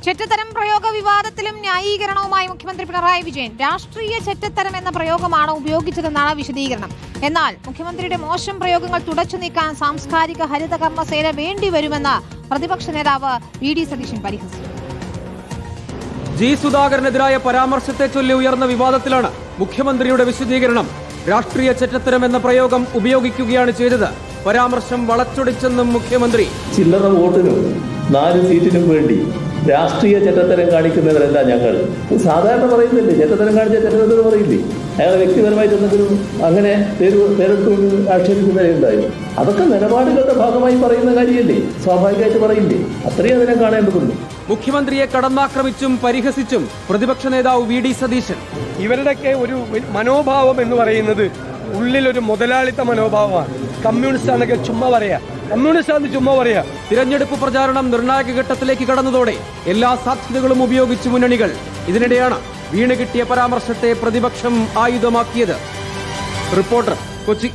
ചെറ്റത്തരം പ്രയോഗ വിവാദത്തിലും ന്യായീകരണവുമായി മുഖ്യമന്ത്രി പിണറായി വിജയൻ. രാഷ്ട്രീയ ചെറ്റത്തരം എന്ന പ്രയോഗമാണ് ഉപയോഗിച്ചതെന്നാണ് വിശദീകരണം. എന്നാൽ മുഖ്യമന്ത്രിയുടെ മോശം പ്രയോഗങ്ങൾ തുടച്ചു നീക്കാൻ സാംസ്കാരിക ഹരിത കർമ്മസേന വേണ്ടിവരുമെന്ന് പ്രതിപക്ഷ നേതാവ് വി.ഡി. സതീശൻ പരിഹസിച്ചു. ജി സുധാകരനെതിരായ പരാമർശത്തെ ചൊല്ലി ഉയർന്ന വിവാദത്തിലാണ് മുഖ്യമന്ത്രിയുടെ വിശദീകരണം. രാഷ്ട്രീയ ചെറ്റത്തരം എന്ന പ്രയോഗം ഉപയോഗിക്കുകയാണ് ചെയ്തത്. പരാമർശം വളച്ചൊടിച്ചെന്നും മുഖ്യമന്ത്രി. ചില്ലറ വോട്ടിനും 4 സീറ്റിനും വേണ്ടി രാഷ്ട്രീയ ചെറ്റത്തരം കാണിക്കുന്നവരല്ല ഞങ്ങൾ. സാധാരണ പറയുന്നില്ലേ, ചെറ്റത്തരം കാണിച്ച ചെറ്റത്തരം പറയില്ലേ? അയാൾ വ്യക്തിപരമായിട്ട് എന്തെങ്കിലും അങ്ങനെ പേരെടുത്തുകൊണ്ട് ആക്ഷേപിക്കുന്നവരുണ്ടായിരുന്നു. അതൊക്കെ നിലപാടുകളുടെ ഭാഗമായി പറയുന്ന കാര്യമല്ലേ, സ്വാഭാവികമായിട്ട് പറയില്ലേ? അത്രയും അതിനെ കാണേണ്ടതുള്ളൂ. മുഖ്യമന്ത്രിയെ കടന്നാക്രമിച്ചും പരിഹസിച്ചും പ്രതിപക്ഷ നേതാവ് വി.ഡി. സതീശൻ. ഇവരുടെയൊക്കെ ഒരു മനോഭാവം എന്ന് പറയുന്നത് ഉള്ളിലൊരു മുതലാളിത്ത മനോഭാവമാണ്. കമ്മ്യൂണിസ്റ്റ് ആണെങ്കിൽ ചുമ്മാ പറയാ, കമ്മ്യൂണിസ്റ്റ് ചുമ്മാ പറയാ. തിരഞ്ഞെടുപ്പ് പ്രചാരണം നിർണായക ഘട്ടത്തിലേക്ക് കടന്നതോടെ എല്ലാ സാധ്യതകളും ഉപയോഗിച്ച് മുന്നണികൾ. ഇതിനിടെയാണ് വീണ് കിട്ടിയ പരാമർശത്തെ പ്രതിപക്ഷം ആയുധമാക്കിയത്. റിപ്പോർട്ടർ, കൊച്ചി.